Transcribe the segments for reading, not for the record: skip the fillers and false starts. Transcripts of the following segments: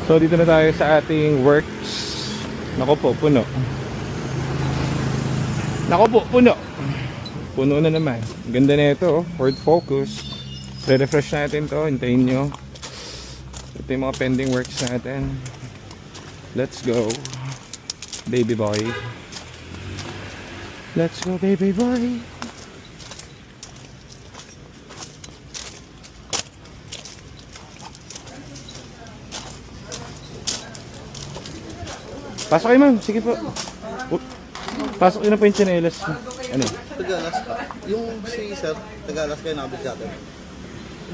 So dito na tayo sa ating works. Nako po, puno. Nako po, puno. Puno na naman. Ganda na ito, Ford Focus. Re-refresh natin to, hintayin nyo. Ito yung mga pending works natin. Let's go, baby boy. Let's go, baby boy. Pasok kayo, ma'am. Sige po. Pasok yun na po yung tsinelas. Ano? Taga-Alaska. Yung si Sir, taga-Alaska yung nakabit sa atin.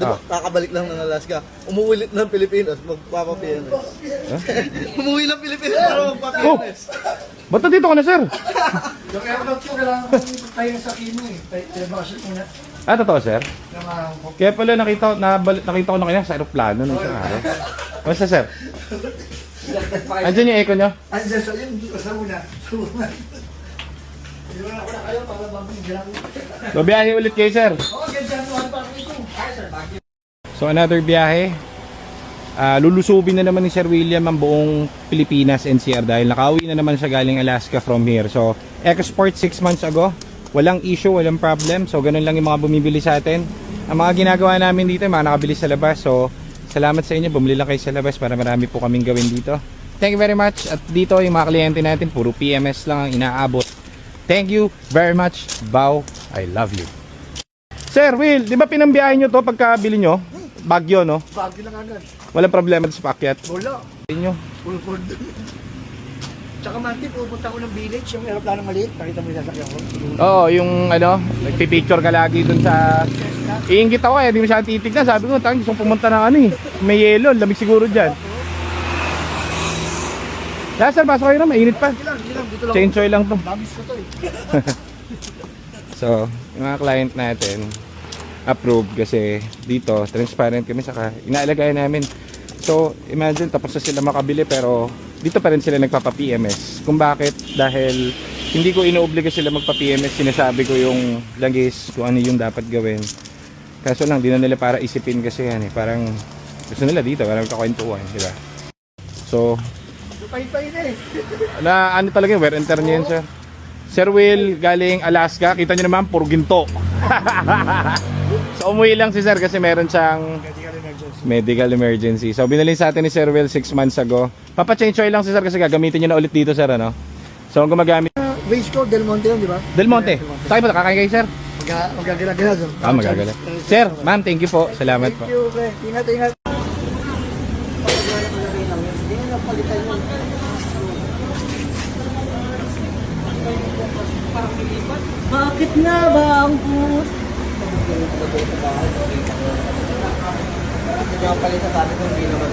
Diba, kakabalik lang ng Alaska. Umuwi ng Pilipinas, magpapa-PNS. Huh? Umuwi ng Pilipinas para magpa-PNS. Ba't na dito ka na, sir? Kaya daw siya kailangan tayo sa kino eh. Tayo muna. Ah, totoo, sir? Kaya pala nakita ko na kanya sa aeroplano nung isang araw. Basta, sir? Andiyan yung echo nyo? Andiyan sa yun, sa una. Iwan ako na kayo para mabigyan. So, biyahe ulit kayo, sir. Oo, ganyan naman pa ito. Ay, sir, bakit? So, another biyahe. Lulusubin na naman ni Sir William ang buong Pilipinas NCR dahil nakauwi na naman siya galing Alaska from here. So, export 6 months ago. Walang issue, walang problem. So, ganun lang yung mga bumibili sa atin. Ang mga ginagawa namin dito, mga nakabili sa labas. So, salamat sa inyo. Bumili lang kayo sa labas para marami po kaming gawin dito. Thank you very much. At dito, yung mga kliyente natin, puro PMS lang ang inaabot. Thank you very much. Bow, I love you. Sir Will, di ba pinambiyahin nyo to pagkabili nyo? Bagyo, no? Bagay lang agad. Walang problema sa pakyat. Wala. Inyo. Full Ford. Tsaka Manti, pupunta ko ng village, yung aeroplano maliit. Nakita mo yung sasakyan ko. Oo, yung ano, nagpipicture ka lagi dun sa... Iingit ako eh, di mo siya titignan. Sabi ko, gusto kong pumunta ng ano eh. May yelo, lamig siguro dyan. Yeah, sir, pasok kayo na, mainit pa. Hindi lang, dito lang. Change oil lang to. Babis ko to eh. So, yung mga client natin, approved kasi dito, transparent kami, saka inaalagay namin. So, imagine, tapos na sila makabili pero dito pa rin sila nagpapa-PMS. Kung bakit? Dahil hindi ko inuobliga sila magpa-PMS, sinasabi ko yung langis, kung ano yung dapat gawin. Kaso lang, di na nila para isipin kasi yan eh. Parang gusto nila dito, parang kakwentuhan, diba? So, Pahit-pahit eh. ano talaga yung wear and tear niya yun, sir. Sir Will, galing Alaska, kita nyo naman, puro ginto. So, umuwi lang si sir kasi meron siyang medical emergency. So, binalin sa atin ni Sir Will 6 months ago. Papa-change oil lang si sir kasi gagamitin nyo na ulit dito, sir, ano? So, ang gumagamit... Base ko, Del Monte lang, di ba? Del Monte. Saan ba? Kakain kayo, sir? Magagala-gala doon. Magagala. Sir, ma'am, thank you po. Salamat po. Thank you, pre. Ingat, ingat. Bakit nga ba ang puso? Hindi ka palitan sa atin kung hindi naman